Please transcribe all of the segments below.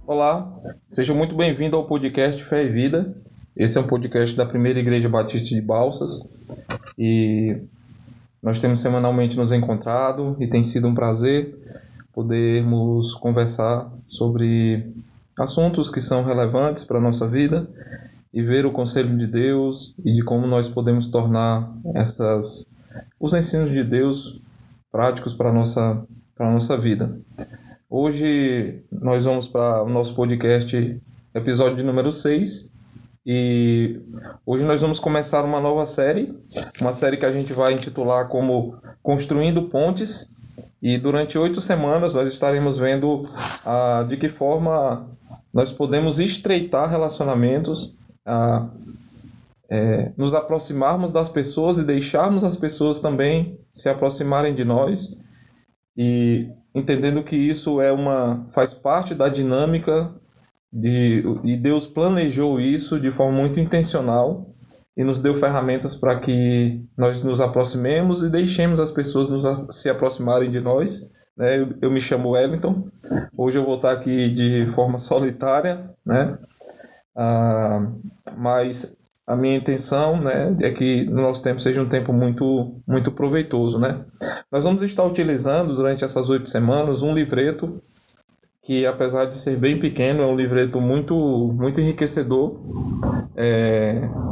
Olá, seja muito bem-vindo ao podcast Fé e Vida. Esse é um podcast da Primeira Igreja Batista de Balsas e nós temos semanalmente nos encontrado e tem sido um prazer podermos conversar sobre assuntos que são relevantes para a nossa vida e ver o conselho de Deus e de como nós podemos tornar os ensinos de Deus práticos para a nossa vida. Hoje nós vamos para o nosso podcast, episódio de número 6, e hoje nós vamos começar uma série que a gente vai intitular como Construindo Pontes, e durante 8 semanas nós estaremos vendo de que forma nós podemos estreitar relacionamentos, nos aproximarmos das pessoas e deixarmos as pessoas também se aproximarem de nós, e entendendo que isso faz parte da dinâmica e Deus planejou isso de forma muito intencional e nos deu ferramentas para que nós nos aproximemos e deixemos as pessoas se aproximarem de nós, né? Eu me chamo Wellington, hoje eu vou estar aqui de forma solitária, né? Mas a minha intenção, né, é que no nosso tempo seja um tempo muito, muito proveitoso, né? Nós vamos estar utilizando durante essas 8 semanas um livreto que, apesar de ser bem pequeno, é um livreto muito, muito enriquecedor,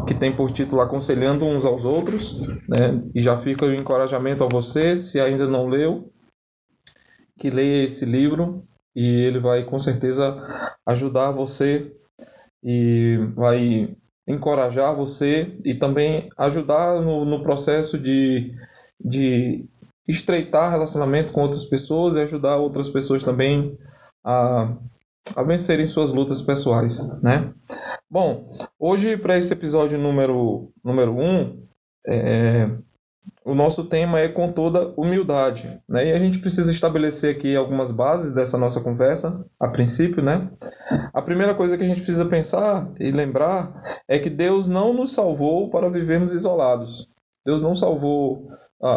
que tem por título Aconselhando Uns aos Outros, né? E já fica o encorajamento a você, se ainda não leu, que leia esse livro e ele vai com certeza ajudar você e vai encorajar você e também ajudar no processo de estreitar relacionamento com outras pessoas e ajudar outras pessoas também a, a vencerem suas lutas pessoais, né? Bom, hoje para esse episódio número 1, o nosso tema é com toda humildade, né? E a gente precisa estabelecer aqui algumas bases dessa nossa conversa, a princípio, né? A primeira coisa que a gente precisa pensar e lembrar é que Deus não nos salvou para vivermos isolados. Deus não salvou.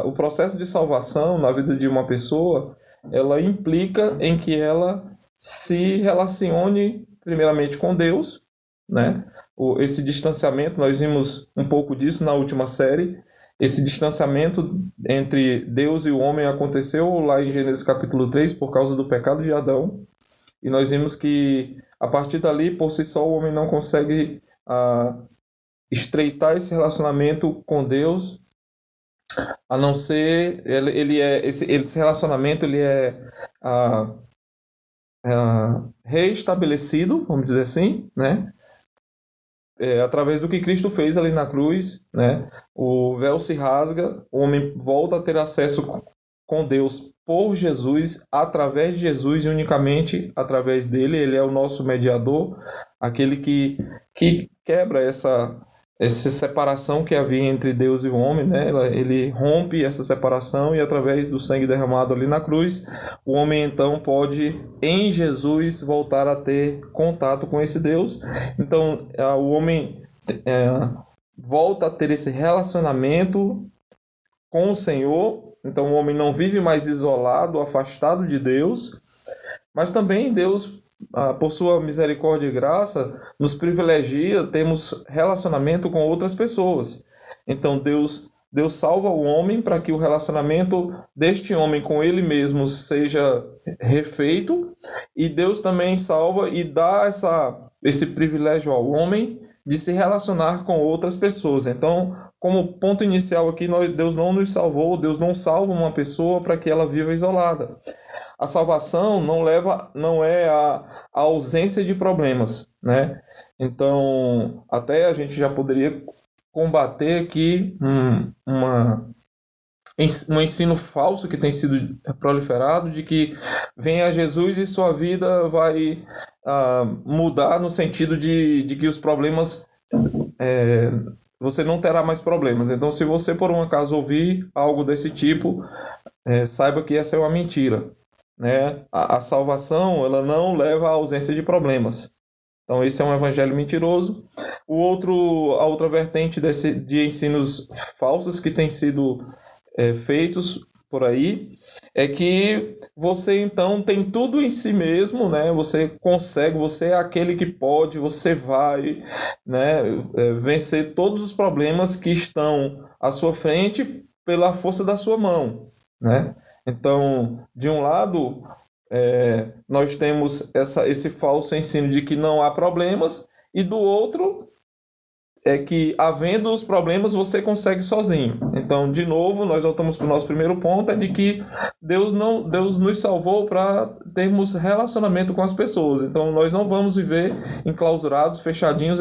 O processo de salvação na vida de uma pessoa, ela implica em que ela se relacione primeiramente com Deus, né? Esse distanciamento, nós vimos um pouco disso na última série. Esse distanciamento entre Deus e o homem aconteceu lá em Gênesis capítulo 3 por causa do pecado de Adão. E nós vimos que a partir dali, por si só, o homem não consegue estreitar esse relacionamento com Deus, a não ser esse relacionamento ele é reestabelecido, vamos dizer assim, né? Através do que Cristo fez ali na cruz, né? O véu se rasga, o homem volta a ter acesso com Deus por Jesus, através de Jesus e unicamente através dele. Ele é o nosso mediador, aquele que quebra essa separação que havia entre Deus e o homem, né? Ele rompe essa separação e através do sangue derramado ali na cruz, o homem então pode, em Jesus, voltar a ter contato com esse Deus. Então, o homem volta a ter esse relacionamento com o Senhor. Então, o homem não vive mais isolado, afastado de Deus, mas também Deus, por sua misericórdia e graça, nos privilegia, temos relacionamento com outras pessoas. Então Deus salva o homem para que o relacionamento deste homem com ele mesmo seja refeito, e Deus também salva e dá esse privilégio ao homem de se relacionar com outras pessoas. Então, como ponto inicial aqui, Deus não nos salvou, Deus não salva uma pessoa para que ela viva isolada. A salvação não é a ausência de problemas, né? Então, até a gente já poderia combater aqui um ensino falso que tem sido proliferado de que venha Jesus e sua vida vai mudar no sentido de que os problemas... você não terá mais problemas. Então, se você por um acaso ouvir algo desse tipo, saiba que essa é uma mentira, né? A salvação, ela não leva à ausência de problemas. Então, esse é um evangelho mentiroso. A outra vertente de ensinos falsos que têm sido feitos por aí, é que você então tem tudo em si mesmo, né? Você consegue, você é aquele que pode, você vai, né, vencer todos os problemas que estão à sua frente pela força da sua mão, né? Então, de um lado, nós temos esse falso ensino de que não há problemas, e do outro é que, havendo os problemas, você consegue sozinho. Então, de novo, nós voltamos para o nosso primeiro ponto, é de que Deus nos salvou para termos relacionamento com as pessoas. Então, nós não vamos viver enclausurados, fechadinhos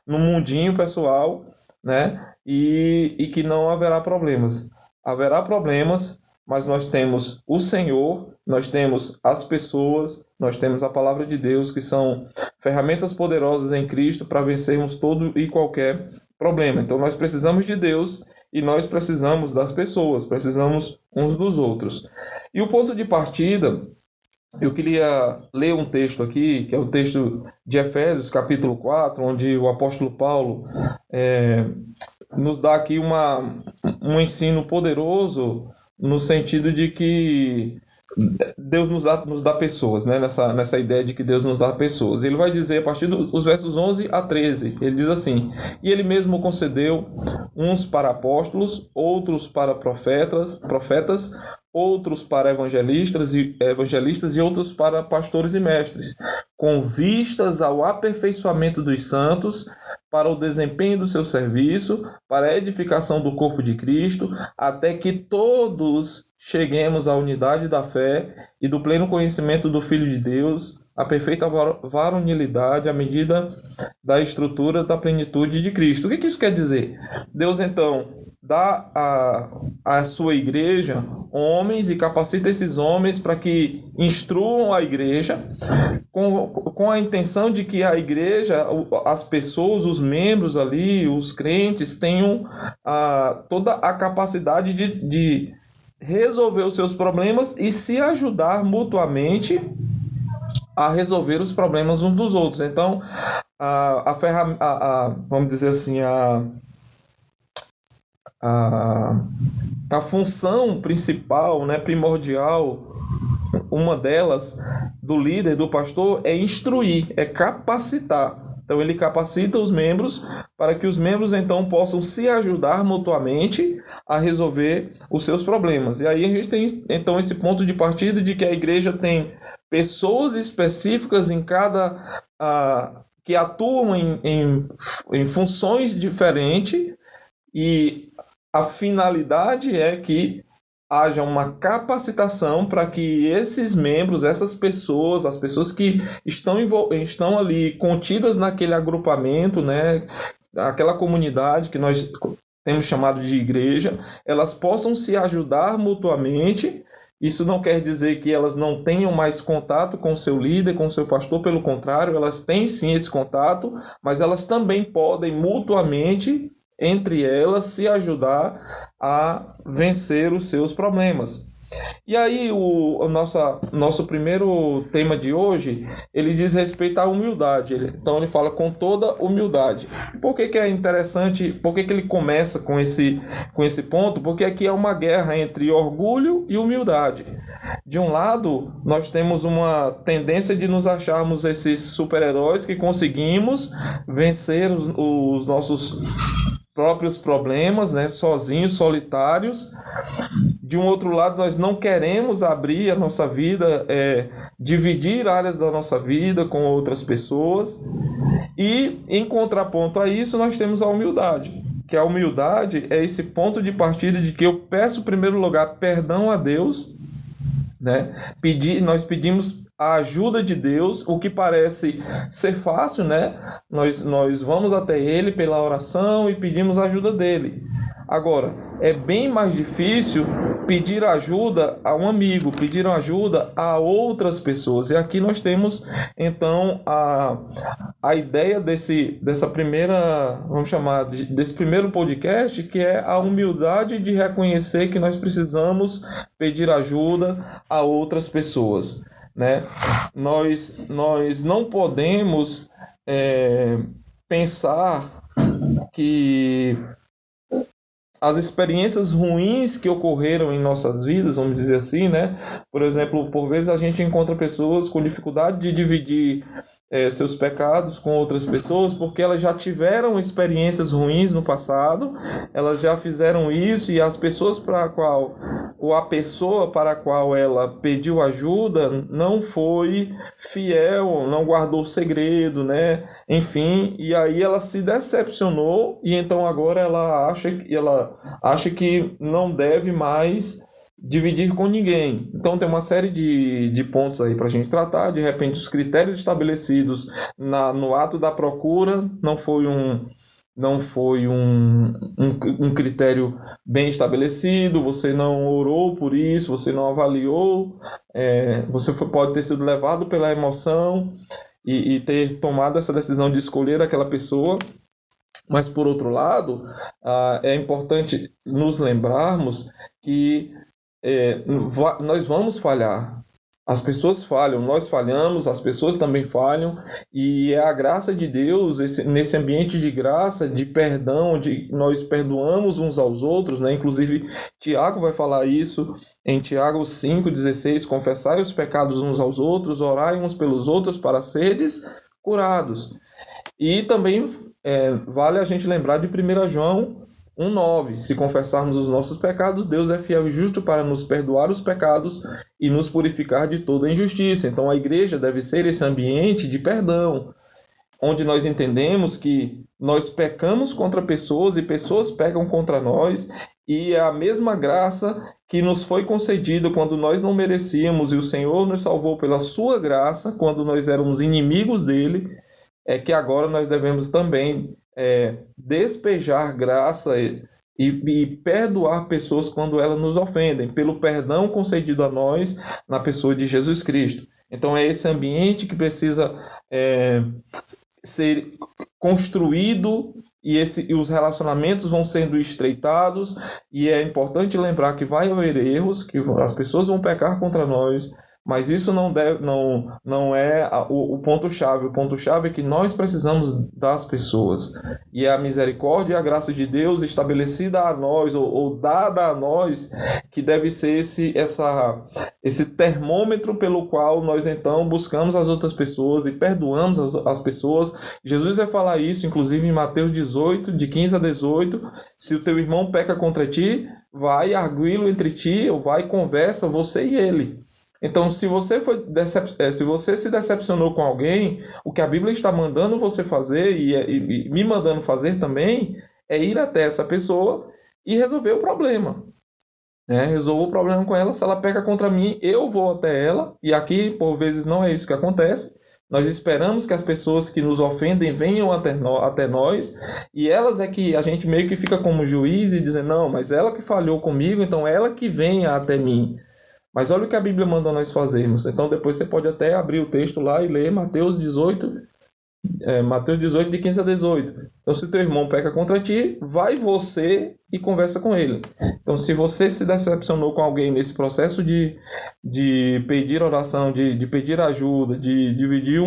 no mundinho pessoal, né? E que não haverá problemas. Haverá problemas, mas nós temos o Senhor, nós temos as pessoas, nós temos a palavra de Deus, que são ferramentas poderosas em Cristo para vencermos todo e qualquer problema. Então nós precisamos de Deus e nós precisamos das pessoas, precisamos uns dos outros. E o ponto de partida, eu queria ler um texto aqui, que é o texto de Efésios, capítulo 4, onde o apóstolo Paulo nos dá aqui um ensino poderoso, no sentido de que Deus nos dá pessoas, né? Nessa ideia de que Deus nos dá pessoas. Ele vai dizer, a partir dos versos 11 a 13, ele diz assim: e ele mesmo concedeu uns para apóstolos, outros para profetas, outros para evangelistas e outros para pastores e mestres, com vistas ao aperfeiçoamento dos santos, para o desempenho do seu serviço, para a edificação do corpo de Cristo, até que todos cheguemos à unidade da fé e do pleno conhecimento do Filho de Deus, a perfeita varonilidade, à medida da estrutura da plenitude de Cristo. O que isso quer dizer? Deus, então, dá à sua igreja homens e capacita esses homens para que instruam a igreja, com a intenção de que a igreja, as pessoas, os membros ali, os crentes, tenham toda a capacidade de resolver os seus problemas e se ajudar mutuamente a resolver os problemas uns dos outros. Então, vamos dizer assim, a função principal, né, primordial, uma delas, do líder, do pastor, é instruir, é capacitar. Então ele capacita os membros para que os membros então possam se ajudar mutuamente a resolver os seus problemas. E aí a gente tem então esse ponto de partida de que a igreja tem pessoas específicas em que atuam em funções diferentes, e a finalidade é que haja uma capacitação para que esses membros, essas pessoas, as pessoas que estão ali contidas naquele agrupamento, né, aquela comunidade que nós temos chamado de igreja, elas possam se ajudar mutuamente. Isso não quer dizer que elas não tenham mais contato com o seu líder, com o seu pastor, pelo contrário, elas têm sim esse contato, mas elas também podem mutuamente, entre elas, se ajudar a vencer os seus problemas. E aí o nosso primeiro tema de hoje, ele diz respeito à humildade. Então ele fala com toda humildade. Por que é interessante, por que ele começa com esse ponto? Porque aqui é uma guerra entre orgulho e humildade. De um lado, nós temos uma tendência de nos acharmos esses super-heróis que conseguimos vencer os nossos próprios problemas, né, sozinhos, solitários. De um outro lado, nós não queremos abrir a nossa vida, dividir áreas da nossa vida com outras pessoas. E, em contraponto a isso, nós temos a humildade, que a humildade é esse ponto de partida de que eu peço, em primeiro lugar, perdão a Deus, né? Nós pedimos a ajuda de Deus, o que parece ser fácil, né? Nós vamos até Ele pela oração e pedimos a ajuda dele. Agora, é bem mais difícil pedir ajuda a um amigo, pedir ajuda a outras pessoas. E aqui nós temos, então, a ideia desse primeiro podcast, que é a humildade de reconhecer que nós precisamos pedir ajuda a outras pessoas, né? Nós não podemos pensar que as experiências ruins que ocorreram em nossas vidas, vamos dizer assim, né? Por exemplo, por vezes a gente encontra pessoas com dificuldade de dividir seus pecados com outras pessoas, porque elas já tiveram experiências ruins no passado, elas já fizeram isso, e as pessoas para a qual, ou a pessoa para a qual ela pediu ajuda não foi fiel, não guardou o segredo, né? Enfim, e aí ela se decepcionou, e então agora ela acha que não deve mais dividir com ninguém. Então tem uma série de pontos aí para a gente tratar. De repente, os critérios estabelecidos no ato da procura não foi um critério bem estabelecido, você não orou por isso, você não avaliou, pode ter sido levado pela emoção e ter tomado essa decisão de escolher aquela pessoa. Mas, por outro lado, é importante nos lembrarmos que nós vamos falhar. As pessoas falham, nós falhamos, as pessoas também falham, e é a graça de Deus, nesse ambiente de graça, de perdão, de nós perdoamos uns aos outros, né? Inclusive, Tiago vai falar isso em Tiago 5,16: confessai os pecados uns aos outros, orai uns pelos outros para serdes curados. E também vale a gente lembrar de 1 João 1,9: se confessarmos os nossos pecados, Deus é fiel e justo para nos perdoar os pecados e nos purificar de toda injustiça. Então a igreja deve ser esse ambiente de perdão, onde nós entendemos que nós pecamos contra pessoas e pessoas pecam contra nós, e é a mesma graça que nos foi concedida quando nós não merecíamos, e o Senhor nos salvou pela sua graça quando nós éramos inimigos dele, é que agora nós devemos também despejar graça e perdoar pessoas quando elas nos ofendem, pelo perdão concedido a nós na pessoa de Jesus Cristo. Então é esse ambiente que precisa ser construído, e os relacionamentos vão sendo estreitados, e é importante lembrar que vai haver erros, que as pessoas vão pecar contra nós, mas isso não é o ponto-chave. O ponto-chave é que nós precisamos das pessoas. E é a misericórdia e a graça de Deus estabelecida a nós, ou dada a nós, que deve ser esse termômetro pelo qual nós então buscamos as outras pessoas e perdoamos as pessoas. Jesus vai falar isso, inclusive, em Mateus 18, de 15 a 18. Se o teu irmão peca contra ti, vai arguí-lo entre ti, ou vai conversa você e ele. Então, se você se decepcionou com alguém, o que a Bíblia está mandando você fazer, e me mandando fazer também, é ir até essa pessoa e resolver o problema. Resolvo o problema com ela. Se ela peca contra mim, eu vou até ela, e aqui, por vezes, não é isso que acontece. Nós esperamos que as pessoas que nos ofendem venham até nós, e elas é que a gente meio que fica como juiz e dizendo, não, mas ela que falhou comigo, então ela que venha até mim. Mas olha o que a Bíblia manda nós fazermos. Então depois você pode até abrir o texto lá e ler Mateus 18, de 15 a 18. Então, se teu irmão peca contra ti, vai você e conversa com ele. Então, se você se decepcionou com alguém nesse processo de pedir oração, de pedir ajuda, de dividir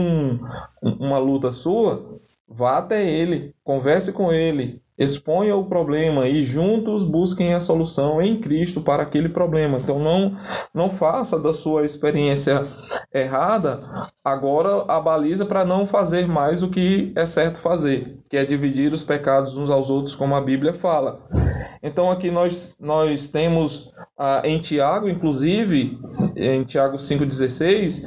uma luta sua, vá até ele, converse com ele, exponha o problema e juntos busquem a solução em Cristo para aquele problema. Então não faça da sua experiência errada agora a baliza para não fazer mais o que é certo fazer, que é dividir os pecados uns aos outros, como a Bíblia fala. Então aqui nós temos em Tiago, inclusive, em Tiago 5,16,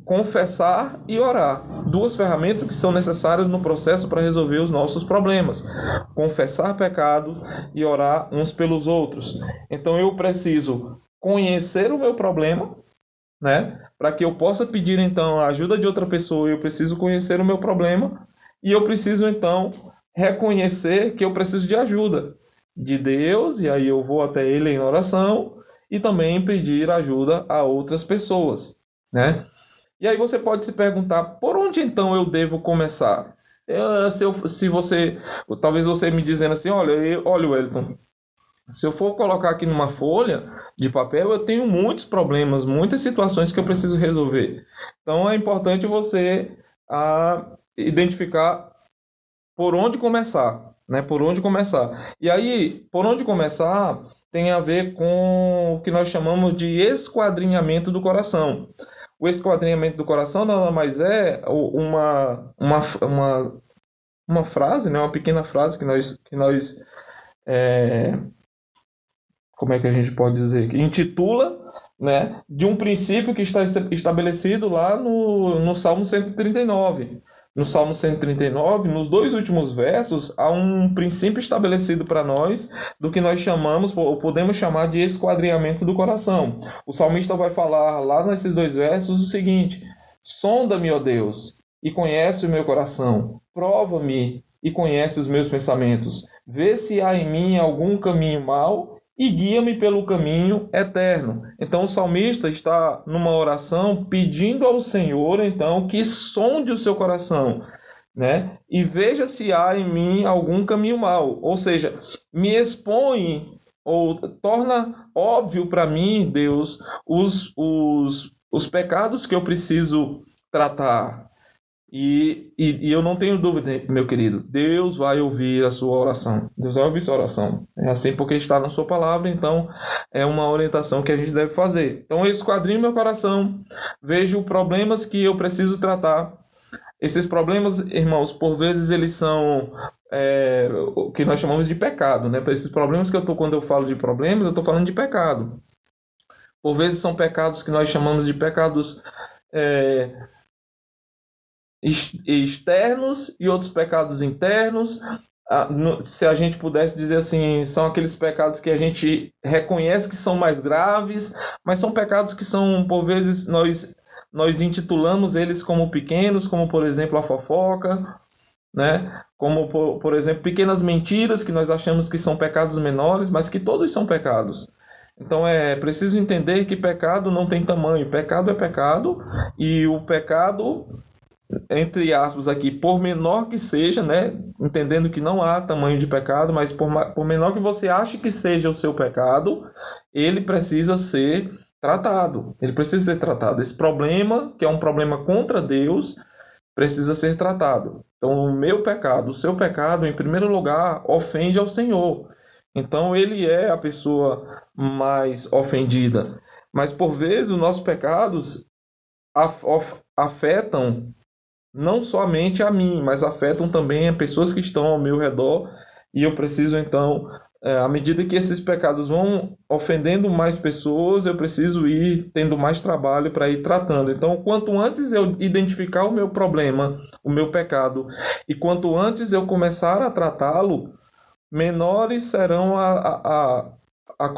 confessar e orar. Duas ferramentas que são necessárias no processo para resolver os nossos problemas. Confessar pecado e orar uns pelos outros. Então eu preciso conhecer o meu problema, né? Para que eu possa pedir então a ajuda de outra pessoa, eu preciso conhecer o meu problema, e eu preciso então reconhecer que eu preciso de ajuda de Deus, e aí eu vou até Ele em oração e também pedir ajuda a outras pessoas, né? E aí você pode se perguntar, por onde então eu devo começar? Talvez você me dizendo assim, olha, Wellington, se eu for colocar aqui numa folha de papel, eu tenho muitos problemas, muitas situações que eu preciso resolver. Então é importante você identificar por onde começar, né? Por onde começar? E aí, por onde começar tem a ver com o que nós chamamos de esquadrinhamento do coração. O esquadrinhamento do coração nada mais é uma frase, né? Uma pequena frase que nós como é que a gente pode dizer? Que intitula, né, de um princípio que está estabelecido lá no Salmo 139. No Salmo 139, nos dois últimos versos, há um princípio estabelecido para nós do que nós chamamos, ou podemos chamar de esquadrinhamento do coração. O salmista vai falar lá nesses dois versos o seguinte: sonda-me, ó Deus, e conhece o meu coração. Prova-me e conhece os meus pensamentos. Vê se há em mim algum caminho mau e guia-me pelo caminho eterno. Então o salmista está numa oração pedindo ao Senhor, então, que sonde o seu coração, né? E veja se há em mim algum caminho mau. Ou seja, me expõe ou torna óbvio para mim, Deus, os pecados que eu preciso tratar. E eu não tenho dúvida, meu querido, Deus vai ouvir a sua oração. Deus vai ouvir sua oração. É assim porque está na sua palavra, então é uma orientação que a gente deve fazer. Então eu esquadrinho meu coração, vejo problemas que eu preciso tratar. Esses problemas, irmãos, por vezes eles são o que nós chamamos de pecado, né? Esses problemas que eu estou, quando eu falo de problemas, eu estou falando de pecado. Por vezes são pecados que nós chamamos de pecados externos e outros pecados internos. Se a gente pudesse dizer assim, são aqueles pecados que a gente reconhece que são mais graves, mas são pecados que são, por vezes, nós intitulamos eles como pequenos, como, por exemplo, a fofoca, né? Como, por exemplo, pequenas mentiras que nós achamos que são pecados menores, mas que todos são pecados. Então é preciso entender que pecado não tem tamanho. Pecado é pecado, e o pecado, entre aspas aqui, por menor que seja, né? Entendendo que não há tamanho de pecado, mas por menor que você ache que seja o seu pecado, ele precisa ser tratado. Ele precisa ser tratado. Esse problema, que é um problema contra Deus, precisa ser tratado. Então, o meu pecado, o seu pecado, em primeiro lugar, ofende ao Senhor. Então, ele é a pessoa mais ofendida. Mas, por vezes, os nossos pecados afetam não somente a mim, mas afetam também as pessoas que estão ao meu redor, e eu preciso então, à medida que esses pecados vão ofendendo mais pessoas, eu preciso ir tendo mais trabalho para ir tratando. Então, quanto antes eu identificar o meu problema, o meu pecado, e quanto antes eu começar a tratá-lo, menores serão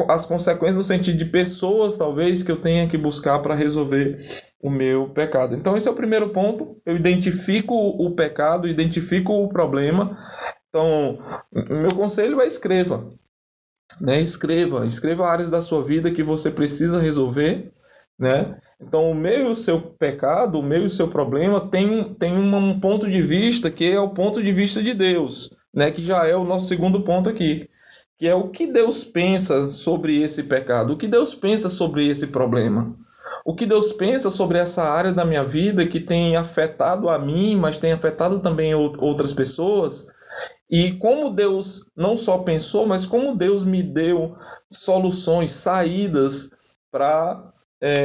as consequências no sentido de pessoas, talvez, que eu tenha que buscar para resolver o meu pecado. Então, esse é o primeiro ponto. Eu identifico o pecado, identifico o problema. Então, meu conselho é escreva. Né? Escreva áreas da sua vida que você precisa resolver. Né? Então, o meu e o seu pecado, o meu e o seu problema tem um ponto de vista que é o ponto de vista de Deus, né? Que já é o nosso segundo ponto aqui, que é o que Deus pensa sobre esse pecado, o que Deus pensa sobre esse problema, o que Deus pensa sobre essa área da minha vida que tem afetado a mim, mas tem afetado também outras pessoas, e como Deus não só pensou, mas como Deus me deu soluções, saídas para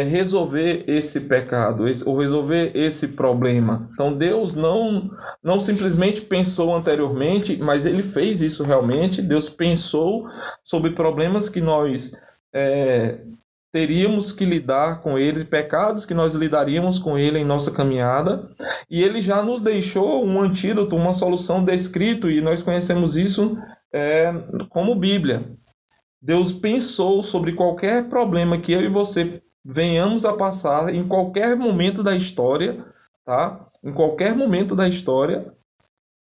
resolver esse pecado, ou resolver esse problema. Então Deus não simplesmente pensou anteriormente, mas Ele fez isso realmente. Deus pensou sobre problemas que nós teríamos que lidar com eles, pecados que nós lidaríamos com ele em nossa caminhada, e Ele já nos deixou um antídoto, uma solução descrito, e nós conhecemos isso como Bíblia. Deus pensou sobre qualquer problema que eu e você venhamos a passar em qualquer momento da história, tá? Em qualquer momento da história,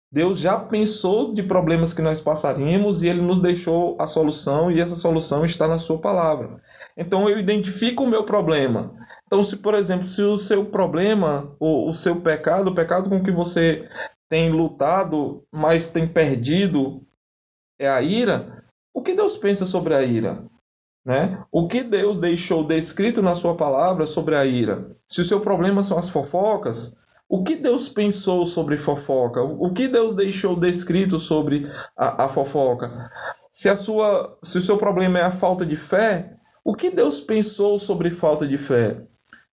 Deus já pensou de problemas que nós passaríamos e Ele nos deixou a solução, e essa solução está na sua palavra. Então eu identifico o meu problema. Então, se, por exemplo, se o seu problema, ou o seu pecado, o pecado com que você tem lutado, mas tem perdido, é a ira, o que Deus pensa sobre a ira? Né? O que Deus deixou descrito na sua palavra sobre a ira? Se o seu problema são as fofocas, O que Deus pensou sobre fofoca? O que Deus deixou descrito sobre a fofoca? Se o seu problema é a falta de fé, o que Deus pensou sobre falta de fé?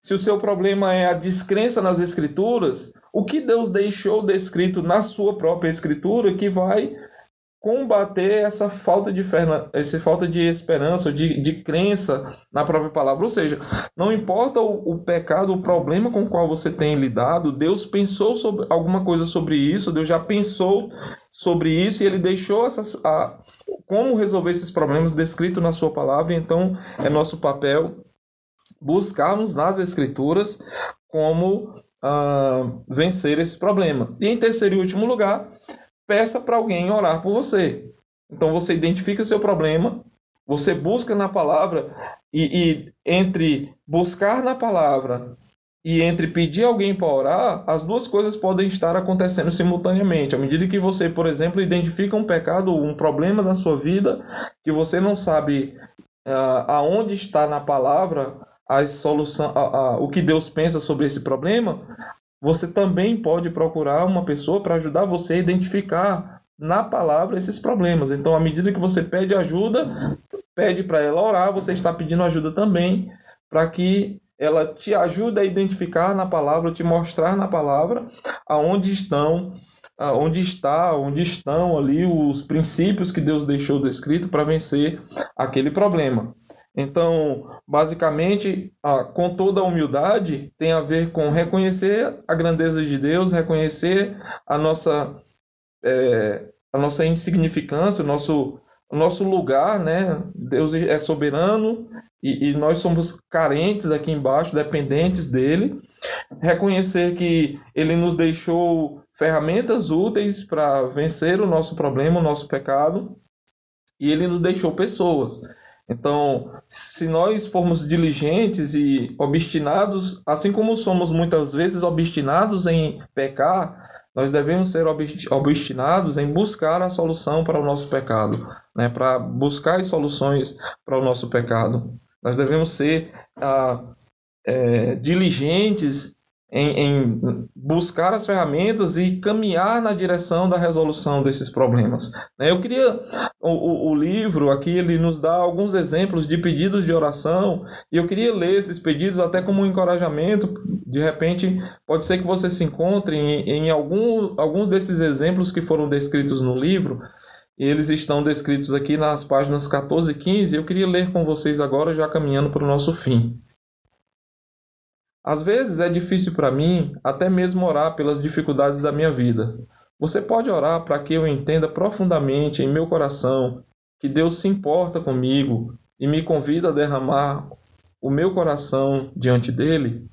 Se o seu problema é a descrença nas Escrituras, o que Deus deixou descrito na sua própria Escritura que vai combater essa falta de fé, essa falta de esperança, de crença na própria palavra? Ou seja, não importa o pecado, o problema com o qual você tem lidado, Deus pensou sobre alguma coisa sobre isso, Deus já pensou sobre isso e Ele deixou como resolver esses problemas descrito na sua palavra. Então, é nosso papel buscarmos nas Escrituras como vencer esse problema. E em terceiro e último lugar, peça para alguém orar por você. Então você identifica seu problema, você busca na palavra, e entre buscar na palavra e entre pedir alguém para orar, as duas coisas podem estar acontecendo simultaneamente. À medida que você, por exemplo, identifica um pecado, um problema na sua vida, que você não sabe aonde está na palavra a solução, o que Deus pensa sobre esse problema, você também pode procurar uma pessoa para ajudar você a identificar na palavra esses problemas. Então, à medida que você pede ajuda, pede para ela orar, você está pedindo ajuda também para que ela te ajude a identificar na palavra, te mostrar na palavra onde estão ali os princípios que Deus deixou descrito para vencer aquele problema. Então, basicamente, com toda a humildade, tem a ver com reconhecer a grandeza de Deus, reconhecer a nossa insignificância, o nosso lugar, né? Deus é soberano e nós somos carentes aqui embaixo, dependentes dele. Reconhecer que ele nos deixou ferramentas úteis para vencer o nosso problema, o nosso pecado, e ele nos deixou pessoas. Então, se nós formos diligentes e obstinados, assim como somos muitas vezes obstinados em pecar, nós devemos ser obstinados em buscar a solução para o nosso pecado, né? Para buscar as soluções para o nosso pecado. Nós devemos ser diligentes em buscar as ferramentas e caminhar na direção da resolução desses problemas. Eu queria... O livro aqui, ele nos dá alguns exemplos de pedidos de oração, e eu queria ler esses pedidos até como um encorajamento. De repente, pode ser que você se encontre em alguns desses exemplos que foram descritos no livro. Eles estão descritos aqui nas páginas 14 e 15. Eu queria ler com vocês agora, já caminhando para o nosso fim. Às vezes é difícil para mim até mesmo orar pelas dificuldades da minha vida. Você pode orar para que eu entenda profundamente em meu coração que Deus se importa comigo e me convida a derramar o meu coração diante dele?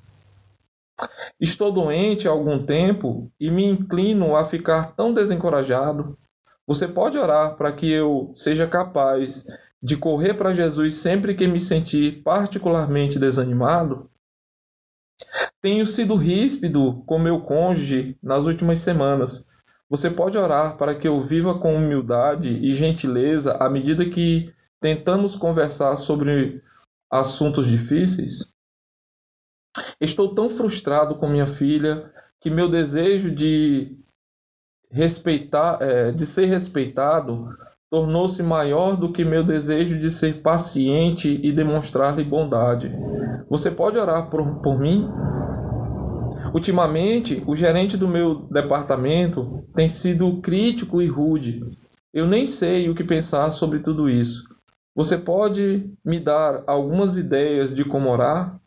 Estou doente há algum tempo e me inclino a ficar tão desencorajado. Você pode orar para que eu seja capaz de correr para Jesus sempre que me sentir particularmente desanimado? Tenho sido ríspido com meu cônjuge nas últimas semanas. Você pode orar para que eu viva com humildade e gentileza à medida que tentamos conversar sobre assuntos difíceis? Estou tão frustrado com minha filha que meu desejo de ser respeitado tornou-se maior do que meu desejo de ser paciente e demonstrar-lhe bondade. Você pode orar por mim? Ultimamente, o gerente do meu departamento tem sido crítico e rude. Eu nem sei o que pensar sobre tudo isso. Você pode me dar algumas ideias de como orar?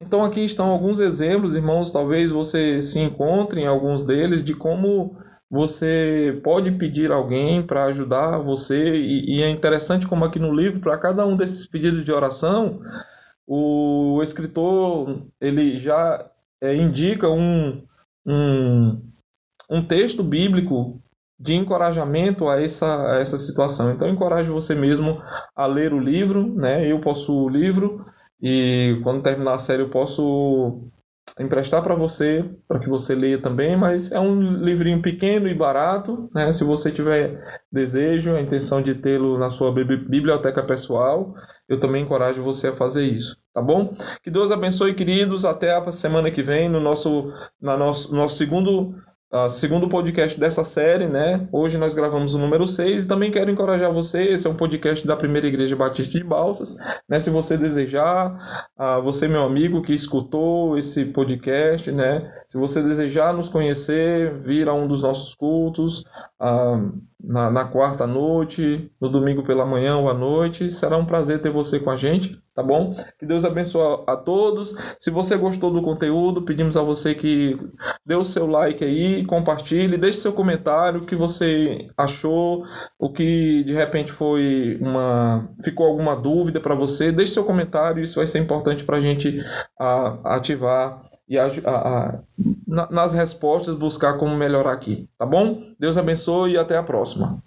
Então aqui estão alguns exemplos, irmãos, talvez você se encontre em alguns deles, de como você pode pedir alguém para ajudar você. E é interessante como aqui no livro, para cada um desses pedidos de oração, o escritor ele já indica um texto bíblico de encorajamento a essa situação. Então, eu encorajo você mesmo a ler o livro, né? Eu possuo o livro e quando terminar a série eu posso emprestar para você, para que você leia também, mas é um livrinho pequeno e barato, né? Se você tiver desejo, a intenção de tê-lo na sua biblioteca pessoal, eu também encorajo você a fazer isso, tá bom? Que Deus abençoe, queridos, até a semana que vem no nosso segundo podcast dessa série, né? Hoje nós gravamos o número 6 e também quero encorajar você, esse é um podcast da Primeira Igreja Batista de Balsas, né? Se você desejar, você, meu amigo que escutou esse podcast, né? Se você desejar nos conhecer, vir a um dos nossos cultos, na quarta à noite, no domingo pela manhã ou à noite, será um prazer ter você com a gente, tá bom? Que Deus abençoe a todos. Se você gostou do conteúdo, pedimos a você que dê o seu like aí, compartilhe, deixe seu comentário, o que você achou, o que de repente ficou alguma dúvida para você, deixe seu comentário, isso vai ser importante para a gente ativar e nas respostas buscar como melhorar aqui, tá bom? Deus abençoe e até a próxima.